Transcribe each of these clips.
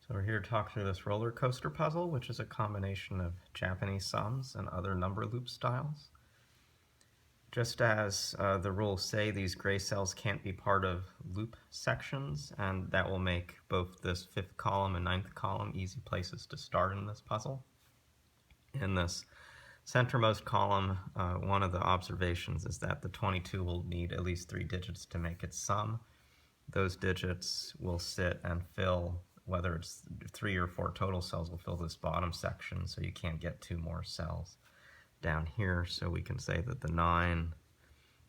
So we're here to talk through this roller coaster puzzle, which is a combination of Japanese sums and other number loop styles. Just as the rules say, these gray cells can't be part of loop sections, and that will make both this fifth column and ninth column easy places to start in this puzzle. In this centermost column, one of the observations is that the 22 will need at least 3 digits to make its sum. Those digits will sit and fill, whether it's 3 or 4 total cells, will fill this bottom section, so you can't get 2 more cells down here. So we can say that the 9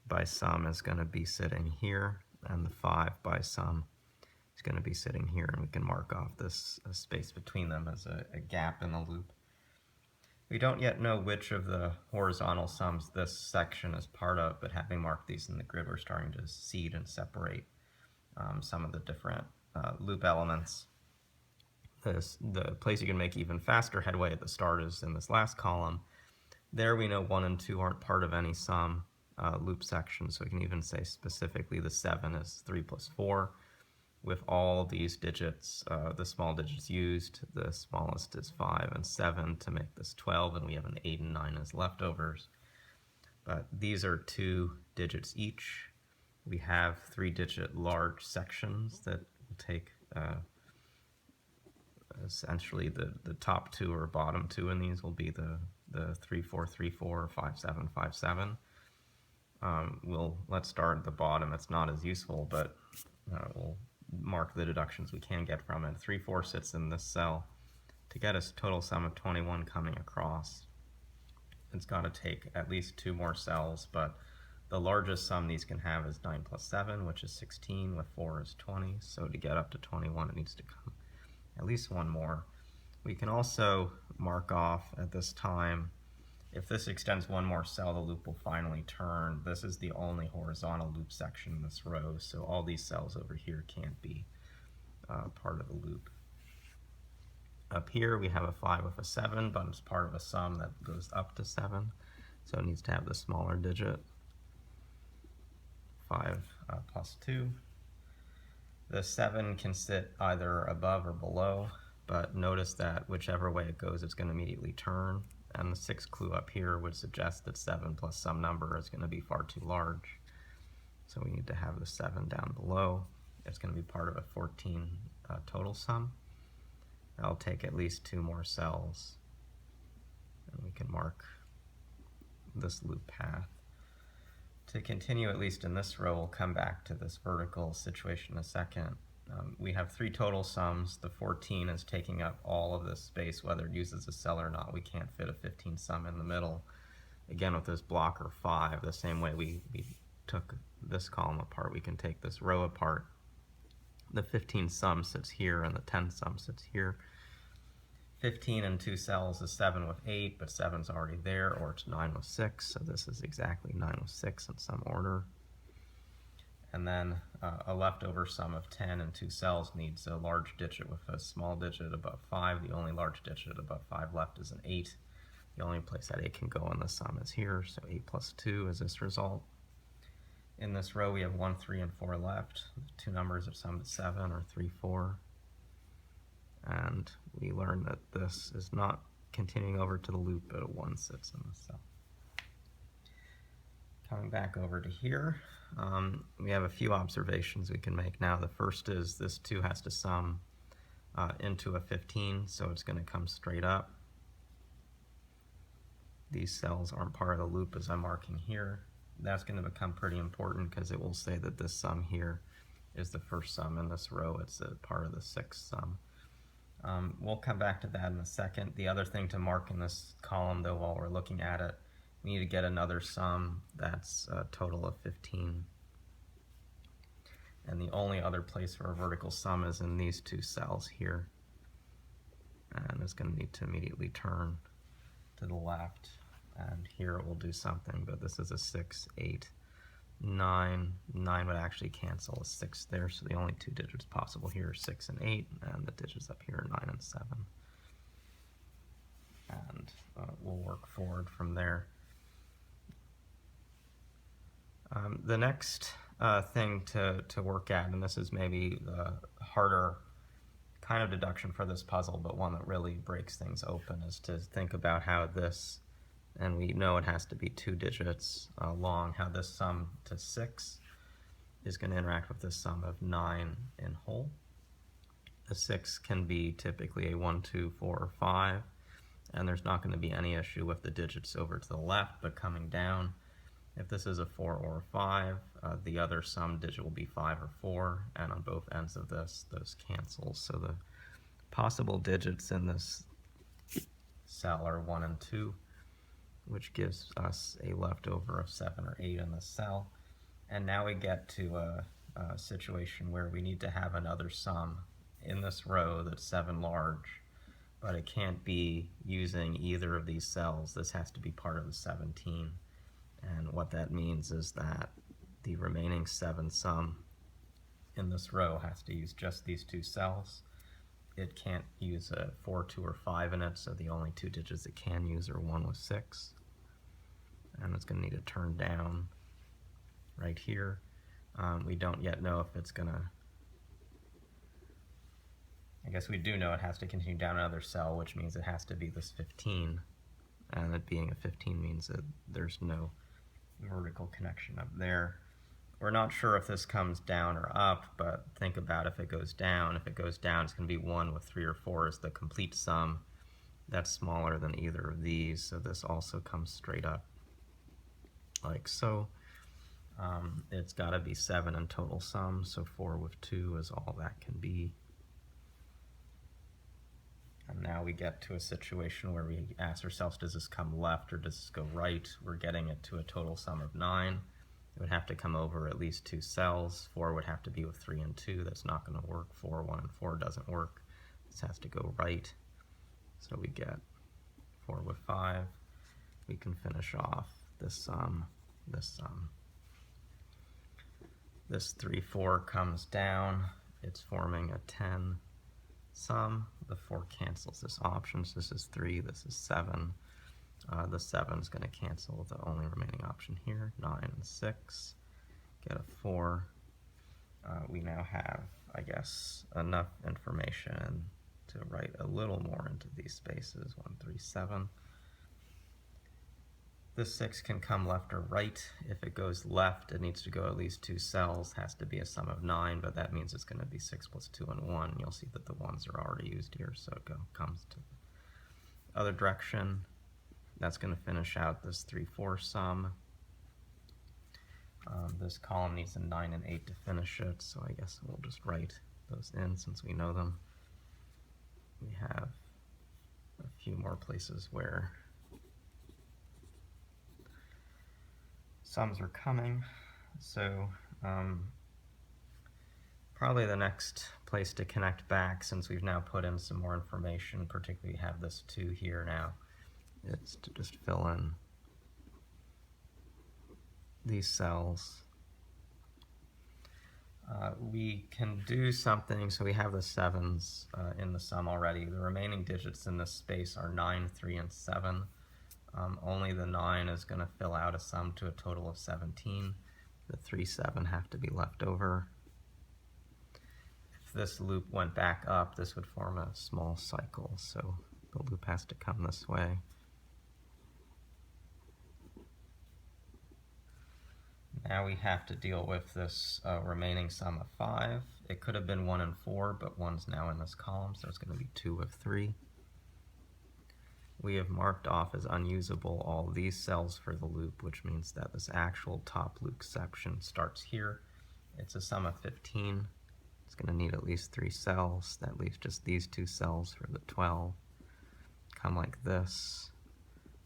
by sum is going to be sitting here, and the 5 by sum is going to be sitting here, and we can mark off this space between them as a gap in the loop. We don't yet know which of the horizontal sums this section is part of, but having marked these in the grid, we're starting to seed and separate some of the different loop elements. The place you can make even faster headway at the start is in this last column. There we know 1 and 2 aren't part of any sum loop section, so we can even say specifically the 7 is 3 plus 4. With all these digits, the small digits used, the smallest is 5 and 7 to make this 12, and we have an 8 and 9 as leftovers. But these are 2 digits each. We have 3-digit large sections that will take essentially the top 2 or bottom 2 in these will be the 3 4 3 4 5 7 5 7. Let's start at the bottom. It's not as useful, but we'll mark the deductions we can get from it. 3 4 sits in this cell. To get a total sum of 21 coming across, it's got to take at least 2 more cells, but the largest sum these can have is 9 plus 7, which is 16, with 4 is 20. So to get up to 21, it needs to come at least 1 more. We can also mark off at this time, if this extends 1 more cell, the loop will finally turn. This is the only horizontal loop section in this row, so all these cells over here can't be part of the loop. Up here we have a 5 with a 7, but it's part of a sum that goes up to 7, so it needs to have the smaller digit. 5 plus 2. The 7 can sit either above or below, but notice that whichever way it goes, it's going to immediately turn, and the 6th clue up here would suggest that 7 plus some number is going to be far too large. So we need to have the 7 down below. It's going to be part of a 14 total sum. That'll take at least 2 more cells, and we can mark this loop path. To continue, at least in this row, we'll come back to this vertical situation in a second. We have 3 total sums. The 14 is taking up all of this space, whether it uses a cell or not. We can't fit a 15 sum in the middle. Again, with this blocker 5, the same way we took this column apart, we can take this row apart. The 15 sum sits here, and the 10 sum sits here. 15 and 2 cells is 7 with 8, but 7's already there, or it's 9 with 6, so this is exactly 9 with 6 in some order. And then a leftover sum of 10 and 2 cells needs a large digit with a small digit above 5. The only large digit above 5 left is an 8. The only place that 8 can go in the sum is here, so 8 plus 2 is this result. In this row we have 1, 3, and 4 left. The 2 numbers are summed to 7, or 3, 4. And we learn that this is not continuing over to the loop, but a 1 sits in the cell. Coming back over to here, we have a few observations we can make now. The first is this 2 has to sum into a 15, so it's going to come straight up. These cells aren't part of the loop as I'm marking here. That's going to become pretty important because it will say that this sum here is the first sum in this row. It's a part of the 6th sum. We'll come back to that in a second. The other thing to mark in this column, though, while we're looking at it, we need to get another sum that's a total of 15. And the only other place for a vertical sum is in these 2 cells here. And it's going to need to immediately turn to the left. And here it will do something, but this is a 6, 8, 9. 9 would actually cancel a 6 there, so the only 2 digits possible here are 6 and 8, and the digits up here are 9 and 7. And we'll work forward from there. The next thing to work at, and this is maybe the harder kind of deduction for this puzzle, but one that really breaks things open, is to think about how this, and we know it has to be 2 digits long, how this sum to 6 is going to interact with this sum of 9 in whole. The 6 can be typically a 1, 2, 4, or 5, and there's not going to be any issue with the digits over to the left, but coming down, if this is a 4 or a 5, the other sum digit will be 5 or 4, and on both ends of this, those cancel. So the possible digits in this cell are 1 and 2, which gives us a leftover of 7 or 8 in this cell. And now we get to a situation where we need to have another sum in this row that's 7 large, but it can't be using either of these cells. This has to be part of the 17. And what that means is that the remaining 7 sum in this row has to use just these 2 cells. It can't use a 4, 2, or 5 in it, so the only 2 digits it can use are 1 with 6. And it's going to need to turn down right here. We don't yet know if it's going to, I guess we do know it has to continue down another cell, which means it has to be this 15. And it being a 15 means that there's no vertical connection up there. We're not sure if this comes down or up, but think about if it goes down. If it goes down, it's going to be 1 with 3 or 4 is the complete sum. That's smaller than either of these, so this also comes straight up like so. It's got to be 7 in total sum, so 4 with 2 is all that can be. And now we get to a situation where we ask ourselves, does this come left or does this go right? We're getting it to a total sum of 9. It would have to come over at least 2 cells. 4 would have to be with 3 and 2. That's not going to work. 4, 1, and 4 doesn't work. This has to go right. So we get 4 with 5. We can finish off this sum, this sum. This 3, 4 comes down. It's forming a 10 sum. The 4 cancels this option, so this is 3, this is 7. The 7 is going to cancel the only remaining option here, 9 and 6. Get a 4. We now have, I guess, enough information to write a little more into these spaces, 1, 3, 7. This 6 can come left or right. If it goes left, it needs to go at least 2 cells, has to be a sum of 9, but that means it's going to be 6 plus 2 and 1. You'll see that the 1s are already used here, so it comes to the other direction. That's going to finish out this 3, 4 sum. This column needs a 9 and 8 to finish it, so I guess we'll just write those in since we know them. We have a few more places where sums are coming, so probably the next place to connect back, since we've now put in some more information, particularly have this 2 here now, it's to just fill in these cells. We can do something, so we have the 7s in the sum already. The remaining digits in this space are 9, 3, and 7. Only the 9 is going to fill out a sum to a total of 17. The 3, 7 have to be left over. If this loop went back up, this would form a small cycle, so the loop has to come this way. Now we have to deal with this remaining sum of 5. It could have been 1 and 4, but 1's now in this column, so it's going to be 2 of 3. We have marked off as unusable all these cells for the loop, which means that this actual top loop section starts here. It's a sum of 15. It's going to need at least 3 cells. That leaves just these 2 cells for the 12. Come like this.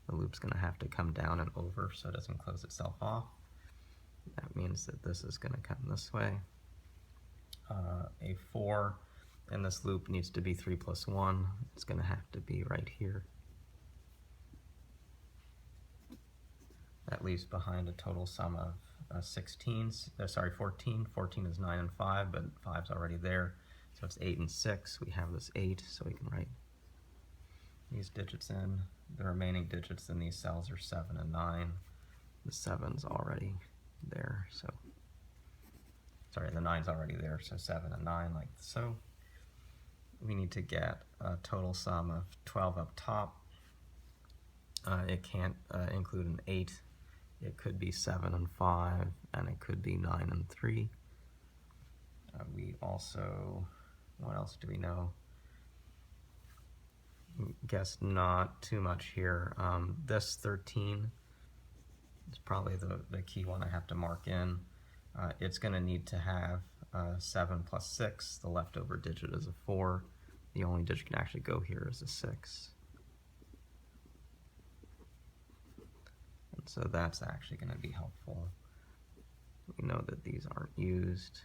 The loop's going to have to come down and over so it doesn't close itself off. That means that this is going to come this way. A 4 in this loop needs to be 3 plus 1. It's going to have to be right here. That leaves behind a total sum of 14. 14 is 9 and 5, but 5's already there. So it's 8 and 6. We have this 8, so we can write these digits in. The remaining digits in these cells are 7 and 9. The 7's already there, so the 9's already there, so 7 and 9 like so. we need to get a total sum of 12 up top. It can't include an 8. It could be 7 and 5, and it could be 9 and 3. We also, what else do we know? Guess not too much here. This 13 is probably the key one I have to mark in. It's going to need to have 7 plus 6. The leftover digit is a 4. The only digit can actually go here is a 6. And so that's actually going to be helpful. We know that these aren't used.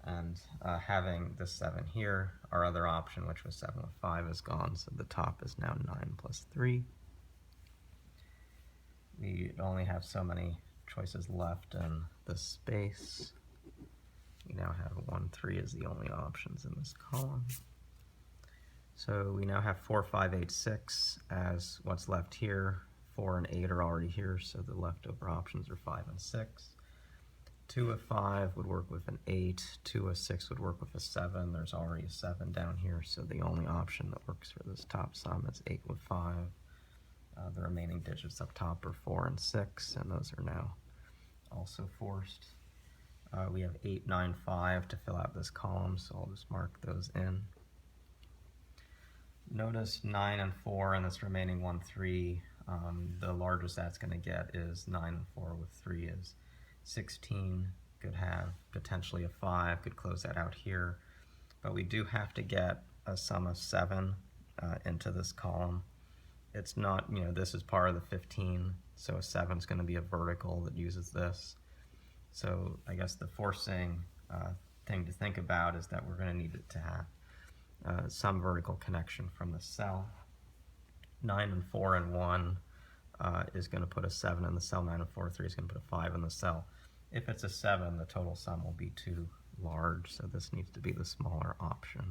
And having the 7 here, our other option, which was 7 with 5, is gone, so the top is now 9 plus 3. We only have so many choices left in this space. We now have 1, 3 as the only options in this column. So we now have 4, 5, 8, 6 as what's left here. 4 and 8 are already here, so the leftover options are 5 and 6. 2 of 5 would work with an 8, 2 of 6 would work with a 7. There's already a 7 down here, so the only option that works for this top sum is 8 with 5. The remaining digits up top are 4 and 6, and those are now also forced. We have 8, 9, 5 to fill out this column, so I'll just mark those in. Notice 9 and 4 and this remaining 1, 3, the largest that's going to get is 9 and 4 with 3 is 16, could have potentially a 5, could close that out here. But we do have to get a sum of 7 into this column. It's not, this is part of the 15, so a 7 is going to be a vertical that uses this. So I guess the forcing thing to think about is that we're going to need it to have some vertical connection from the cell. 9 and 4 and 1 is going to put a 7 in the cell. 9 and 4, 3 is going to put a 5 in the cell. If it's a 7, the total sum will be too large, so this needs to be the smaller option,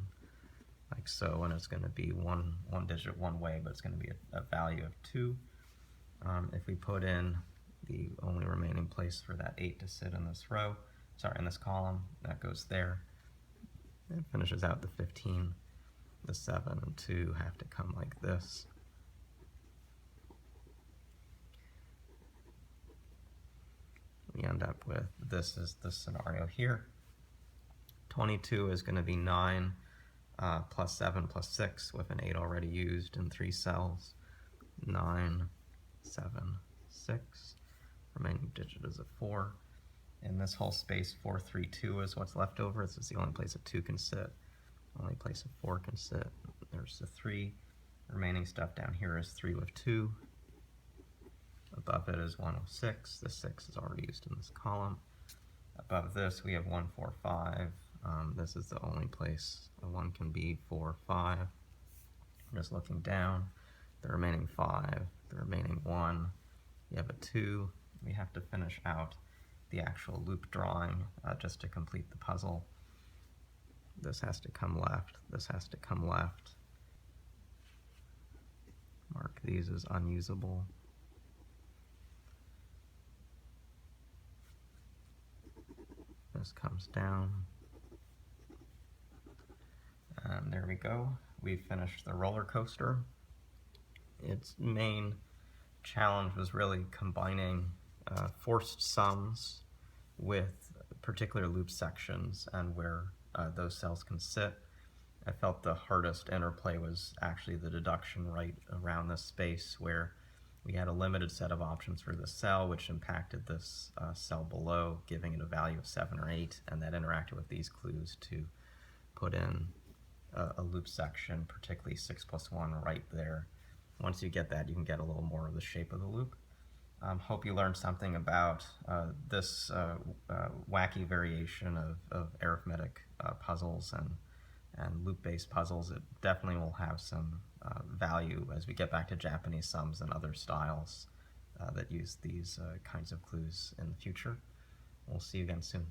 like so, and it's going to be one digit one way, but it's going to be a value of 2. If we put in the only remaining place for that 8 to sit in this row, in this column, that goes there. It finishes out the 15. The 7 and 2 have to come like this. We end up with, this is the scenario here. 22 is going to be 9 plus 7 plus 6 with an 8 already used in 3 cells. 9, 7, 6. Remaining digit is a 4. In this whole space, 4, 3, 2 is what's left over. This is the only place a 2 can sit. Only place a 4 can sit. There's a 3. Remaining stuff down here is 3 with 2. Above it is 1 with 6. The 6 is already used in this column. Above this, we have 1, 4, 5. This is the only place a 1 can be, 4, 5. Just looking down, the remaining 5, the remaining 1. You have a 2. We have to finish out the actual loop drawing just to complete the puzzle. This has to come left. This has to come left. Mark these as unusable. This comes down. And there we go. We've finished the roller coaster. Its main challenge was really combining forced sums with particular loop sections and where those cells can sit. I felt the hardest interplay was actually the deduction right around this space where we had a limited set of options for the cell, which impacted this cell below, giving it a value of 7 or 8, and that interacted with these clues to put in a loop section, particularly 6 plus 1 right there. Once you get that, you can get a little more of the shape of the loop. Hope you learned something about this wacky variation of arithmetic puzzles and loop-based puzzles. It definitely will have some value as we get back to Japanese sums and other styles that use these kinds of clues in the future. We'll see you again soon.